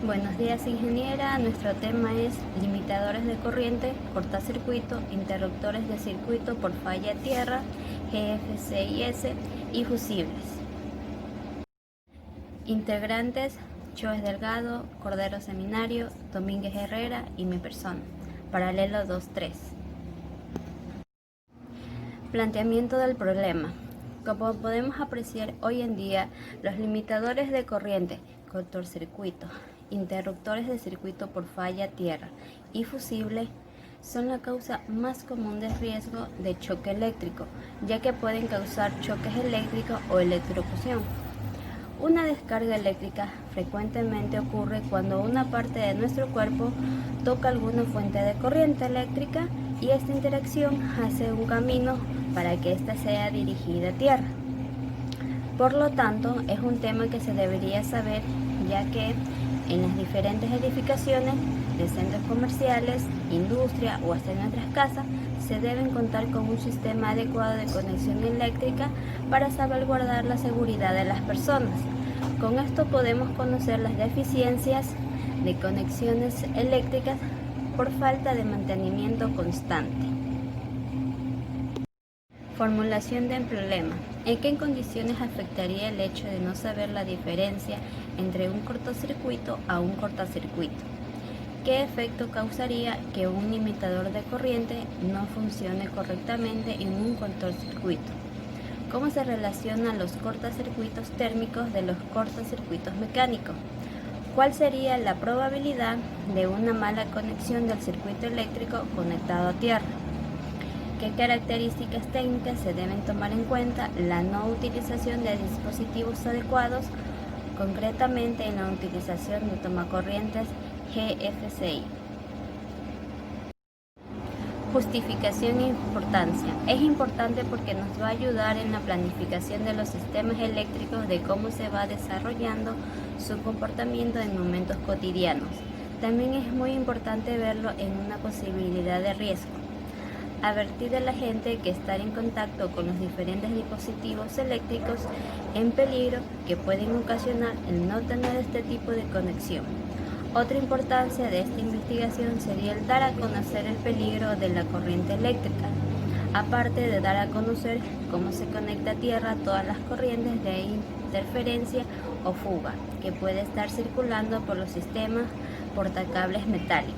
Buenos días, ingeniera. Nuestro tema es limitadores de corriente, cortacircuito, interruptores de circuito por falla tierra, GFCIS y fusibles. Integrantes: Choes Delgado, Cordero Seminario, Domínguez Herrera y mi persona. Paralelo 2-3. Planteamiento del problema. Como podemos apreciar hoy en día, los limitadores de corriente, cortocircuito, interruptores de circuito por falla tierra y fusible son la causa más común de riesgo de choque eléctrico, ya que pueden causar choques eléctricos o electrocución. Una descarga eléctrica frecuentemente ocurre cuando una parte de nuestro cuerpo toca alguna fuente de corriente eléctrica y esta interacción hace un camino para que ésta sea dirigida a tierra. Por lo tanto, es un tema que se debería saber, ya que en las diferentes edificaciones de centros comerciales, industria o hasta en nuestras casas, se deben contar con un sistema adecuado de conexión eléctrica para salvaguardar la seguridad de las personas. Con esto podemos conocer las deficiencias de conexiones eléctricas por falta de mantenimiento constante. Formulación del problema. ¿En qué condiciones afectaría el hecho de no saber la diferencia entre un cortocircuito a un cortacircuito? ¿Qué efecto causaría que un limitador de corriente no funcione correctamente en un cortocircuito? ¿Cómo se relacionan los cortocircuitos térmicos de los cortocircuitos mecánicos? ¿Cuál sería la probabilidad de una mala conexión del circuito eléctrico conectado a tierra? ¿Qué características técnicas se deben tomar en cuenta? La no utilización de dispositivos adecuados, concretamente en la utilización de tomacorrientes GFCI. Justificación e importancia. Es importante porque nos va a ayudar en la planificación de los sistemas eléctricos de cómo se va desarrollando su comportamiento en momentos cotidianos. También es muy importante verlo en una posibilidad de riesgo. Advertir a la gente que estar en contacto con los diferentes dispositivos eléctricos en peligro que pueden ocasionar el no tener este tipo de conexión. Otra importancia de esta investigación sería el dar a conocer el peligro de la corriente eléctrica, aparte de dar a conocer cómo se conecta a tierra todas las corrientes de interferencia o fuga que puede estar circulando por los sistemas portacables metálicos.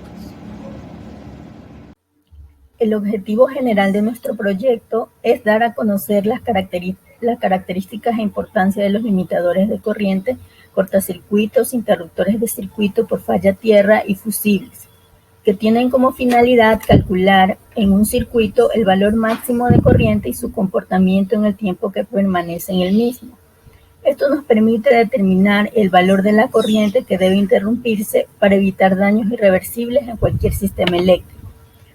El objetivo general de nuestro proyecto es dar a conocer las características e importancia de los limitadores de corriente, cortacircuitos, interruptores de circuito por falla tierra y fusibles, que tienen como finalidad calcular en un circuito el valor máximo de corriente y su comportamiento en el tiempo que permanece en el mismo. Esto nos permite determinar el valor de la corriente que debe interrumpirse para evitar daños irreversibles en cualquier sistema eléctrico.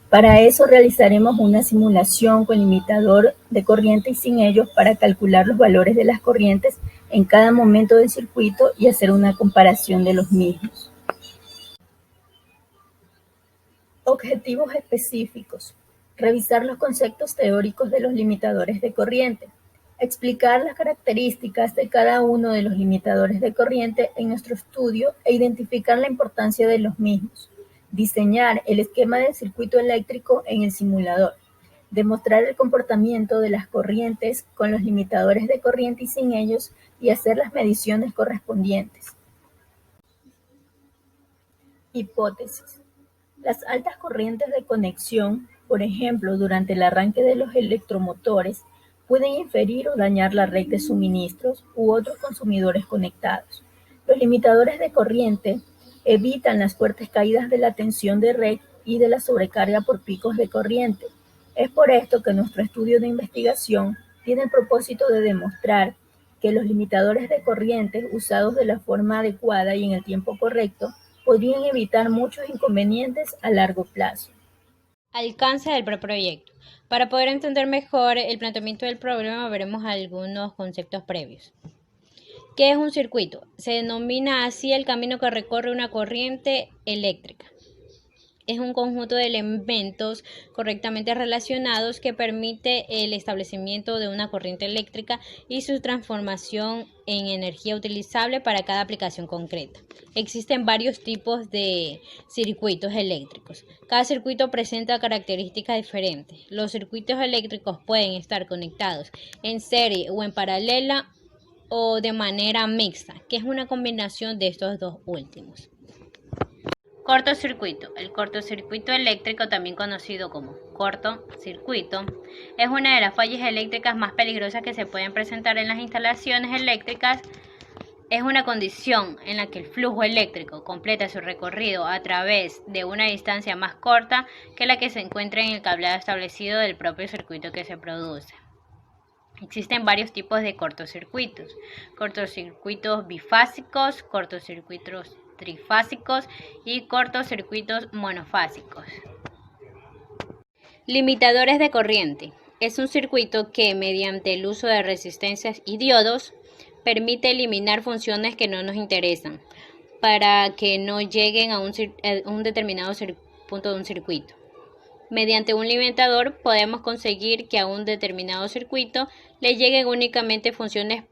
Para eso realizaremos una simulación con limitador de corriente y sin ellos para calcular los valores de las corrientes en cada momento del circuito y hacer una comparación de los mismos. Objetivos específicos. Revisar los conceptos teóricos de los limitadores de corriente. Explicar las características de cada uno de los limitadores de corriente en nuestro estudio e identificar la importancia de los mismos. Diseñar el esquema del circuito eléctrico en el simulador. Demostrar el comportamiento de las corrientes con los limitadores de corriente y sin ellos y hacer las mediciones correspondientes. Hipótesis. Las altas corrientes de conexión, por ejemplo, durante el arranque de los electromotores, pueden inferir o dañar la red de suministros u otros consumidores conectados. Los limitadores de corriente evitan las fuertes caídas de la tensión de red y de la sobrecarga por picos de corriente. Es por esto que nuestro estudio de investigación tiene el propósito de demostrar que los limitadores de corriente usados de la forma adecuada y en el tiempo correcto podrían evitar muchos inconvenientes a largo plazo. Alcance del preproyecto. Para poder entender mejor el planteamiento del problema, veremos algunos conceptos previos. ¿Qué es un circuito? Se denomina así el camino que recorre una corriente eléctrica. es un conjunto de elementos correctamente relacionados que permite el establecimiento de una corriente eléctrica y su transformación en energía utilizable para cada aplicación concreta. Existen varios tipos de circuitos eléctricos. Cada circuito presenta características diferentes. Los circuitos eléctricos pueden estar conectados en serie o en paralela o de manera mixta, que es una combinación de estos dos últimos. Cortocircuito. El cortocircuito eléctrico, también conocido como cortocircuito, es una de las fallas eléctricas más peligrosas que se pueden presentar en las instalaciones eléctricas. Es una condición en la que el flujo eléctrico completa su recorrido a través de una distancia más corta que la que se encuentra en el cableado establecido del propio circuito que se produce. Existen varios tipos de cortocircuitos: cortocircuitos bifásicos, cortocircuitos trifásicos y cortocircuitos monofásicos. Limitadores de corriente. Es un circuito que, mediante el uso de resistencias y diodos, permite eliminar funciones que no nos interesan para que no lleguen a un determinado punto de un circuito. Mediante un limitador podemos conseguir que a un determinado circuito le lleguen únicamente funciones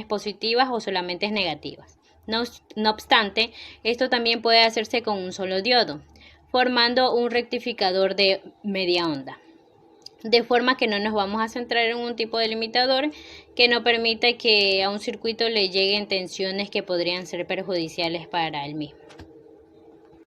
positivas o solamente negativas. No obstante, esto también puede hacerse con un solo diodo, formando un rectificador de media onda. De forma que no nos vamos a centrar en un tipo de limitador que no permite que a un circuito le lleguen tensiones que podrían ser perjudiciales para el mismo.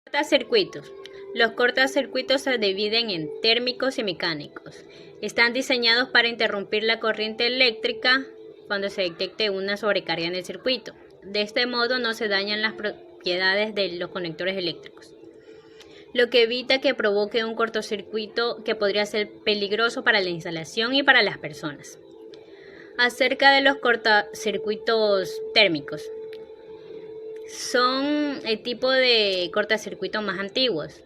Cortocircuitos. Los cortocircuitos se dividen en térmicos y mecánicos. Están diseñados para interrumpir la corriente eléctrica cuando se detecte una sobrecarga en el circuito. De este modo no se dañan las propiedades de los conectores eléctricos, lo que evita que provoque un cortocircuito que podría ser peligroso para la instalación y para las personas. Acerca de los cortocircuitos térmicos, son el tipo de cortocircuito más antiguos.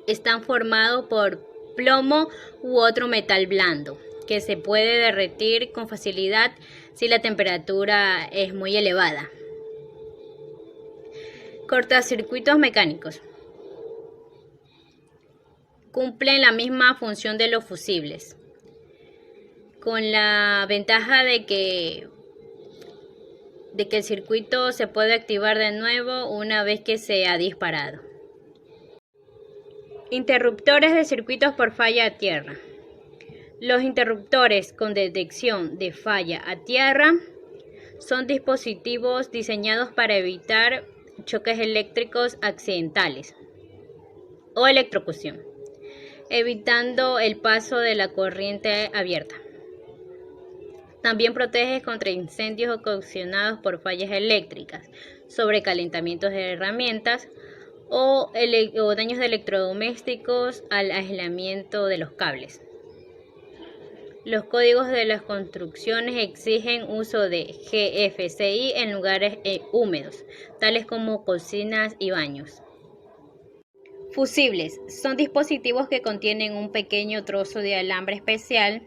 Están formados por plomo u otro metal blando que se puede derretir con facilidad si la temperatura es muy elevada. Cortocircuitos mecánicos. Cumplen la misma función de los fusibles, con la ventaja de que el circuito se puede activar de nuevo una vez que se ha disparado. Interruptores de circuitos por falla a tierra. Los interruptores con detección de falla a tierra son dispositivos diseñados para evitar choques eléctricos accidentales o electrocución, evitando el paso de la corriente abierta. También protege contra incendios ocasionados por fallas eléctricas, sobrecalentamientos de herramientas o daños de electrodomésticos al aislamiento de los cables. Los códigos de las construcciones exigen uso de GFCI en lugares húmedos, tales como cocinas y baños. Fusibles son dispositivos que contienen un pequeño trozo de alambre especial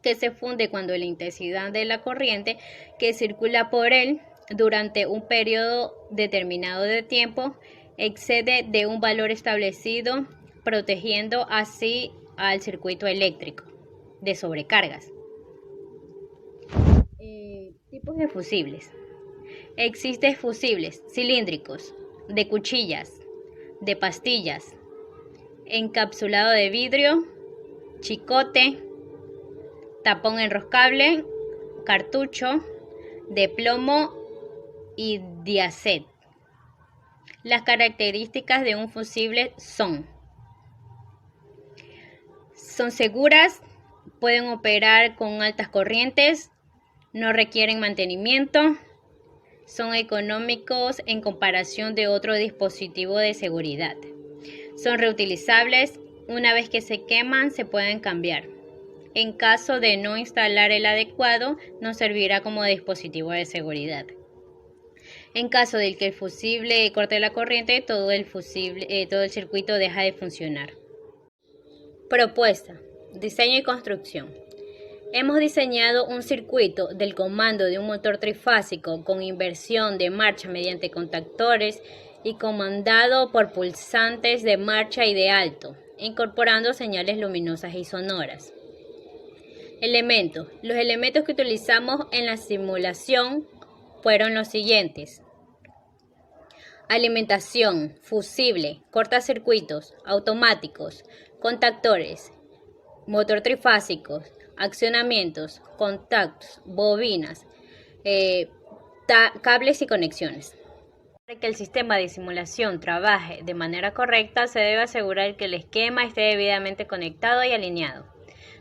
que se funde cuando la intensidad de la corriente que circula por él durante un periodo determinado de tiempo excede de un valor establecido, protegiendo así al circuito eléctrico de sobrecargas. Tipos de fusibles. Existen fusibles cilíndricos, de cuchillas, de pastillas, encapsulado de vidrio, chicote, tapón enroscable, cartucho, de plomo y diacet. Las características de un fusible son seguras, pueden operar con altas corrientes, no requieren mantenimiento, son económicos en comparación de otro dispositivo de seguridad, son reutilizables, una vez que se queman se pueden cambiar. En caso de no instalar el adecuado, no servirá como dispositivo de seguridad. En caso de que el fusible corte la corriente, todo el circuito deja de funcionar. Propuesta, diseño y construcción. Hemos diseñado un circuito del comando de un motor trifásico con inversión de marcha mediante contactores y comandado por pulsantes de marcha y de alto, incorporando señales luminosas y sonoras. Elementos. Los elementos que utilizamos en la simulación fueron los siguientes: alimentación, fusible, cortacircuitos, automáticos, contactores, motor trifásico, accionamientos, contactos, bobinas, cables y conexiones. Para que el sistema de simulación trabaje de manera correcta, se debe asegurar que el esquema esté debidamente conectado y alineado.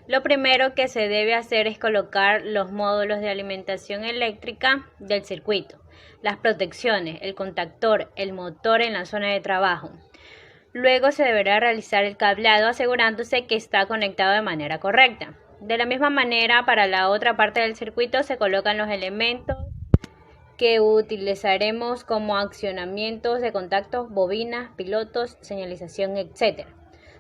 Lo primero que se debe hacer es colocar los módulos de alimentación eléctrica del circuito, las protecciones, el contactor, el motor en la zona de trabajo. Luego se deberá realizar el cableado asegurándose que está conectado de manera correcta. De la misma manera, para la otra parte del circuito se colocan los elementos que utilizaremos como accionamientos de contactos, bobinas, pilotos, señalización, etc.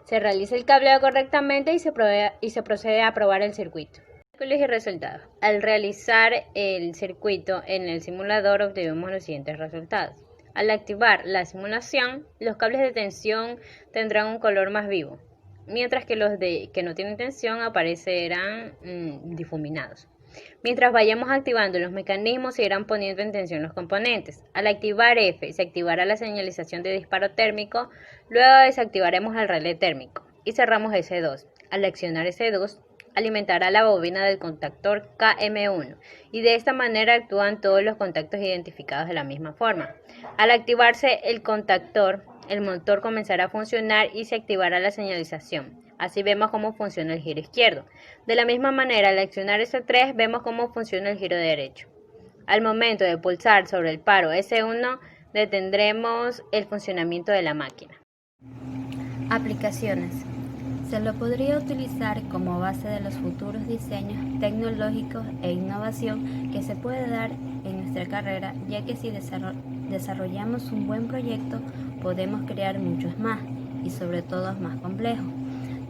Se realiza el cableado correctamente y se procede a probar el circuito. Cálculos y resultados. Al realizar el circuito en el simulador obtuvimos los siguientes resultados. Al activar la simulación, los cables de tensión tendrán un color más vivo, mientras que los que no tienen tensión aparecerán difuminados. Mientras vayamos activando los mecanismos, se irán poniendo en tensión los componentes. Al activar F, se activará la señalización de disparo térmico, luego desactivaremos el relé térmico y cerramos S2. Al accionar S2, alimentará la bobina del contactor KM1 y de esta manera actúan todos los contactos identificados de la misma forma. Al activarse el contactor, el motor comenzará a funcionar y se activará la señalización. Así vemos cómo funciona el giro izquierdo. De la misma manera, al accionar S3, vemos cómo funciona el giro derecho. Al momento de pulsar sobre el paro S1, detendremos el funcionamiento de la máquina. Aplicaciones. Se lo podría utilizar como base de los futuros diseños tecnológicos e innovación que se puede dar en nuestra carrera, ya que si desarrollamos un buen proyecto, podemos crear muchos más y sobre todo más complejos.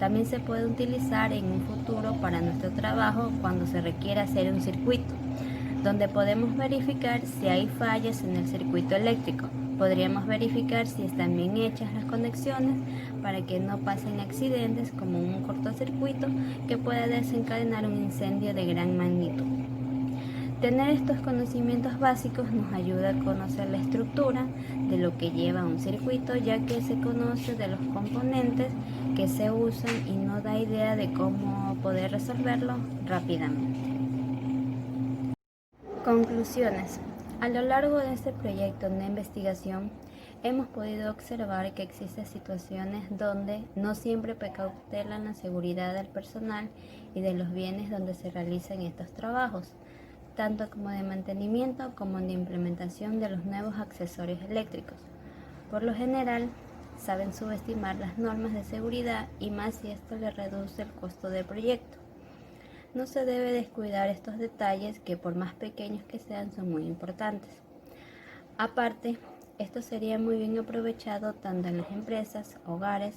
También se puede utilizar en un futuro para nuestro trabajo cuando se requiera hacer un circuito, donde podemos verificar si hay fallas en el circuito eléctrico. Podríamos verificar si están bien hechas las conexiones para que no pasen accidentes como un cortocircuito que puede desencadenar un incendio de gran magnitud. Tener estos conocimientos básicos nos ayuda a conocer la estructura de lo que lleva un circuito, ya que se conoce de los componentes que se usan y nos da idea de cómo poder resolverlo rápidamente. Conclusiones. A lo largo de este proyecto de investigación, hemos podido observar que existen situaciones donde no siempre precautelan la seguridad del personal y de los bienes donde se realizan estos trabajos, tanto como de mantenimiento como de implementación de los nuevos accesorios eléctricos. Por lo general, saben subestimar las normas de seguridad y más si esto le reduce el costo del proyecto. No se debe descuidar estos detalles que por más pequeños que sean son muy importantes. Aparte, esto sería muy bien aprovechado tanto en las empresas, hogares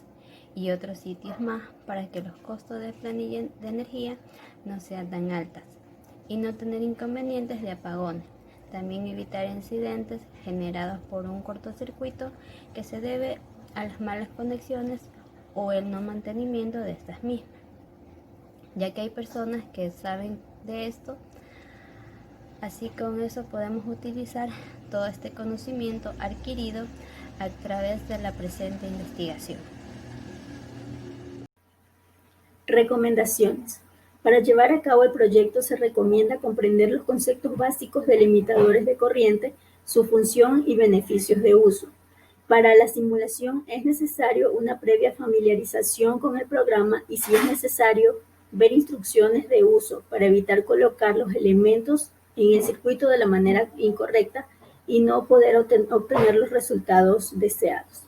y otros sitios más para que los costos de planilla de energía no sean tan altas y no tener inconvenientes de apagones. También evitar incidentes generados por un cortocircuito que se debe a las malas conexiones o el no mantenimiento de estas mismas, ya que hay personas que saben de esto. Así con eso podemos utilizar todo este conocimiento adquirido a través de la presente investigación. Recomendaciones. Para llevar a cabo el proyecto se recomienda comprender los conceptos básicos de limitadores de corriente, su función y beneficios de uso. Para la simulación es necesario una previa familiarización con el programa y, si es necesario, ver instrucciones de uso para evitar colocar los elementos en el circuito de la manera incorrecta y no poder obtener los resultados deseados.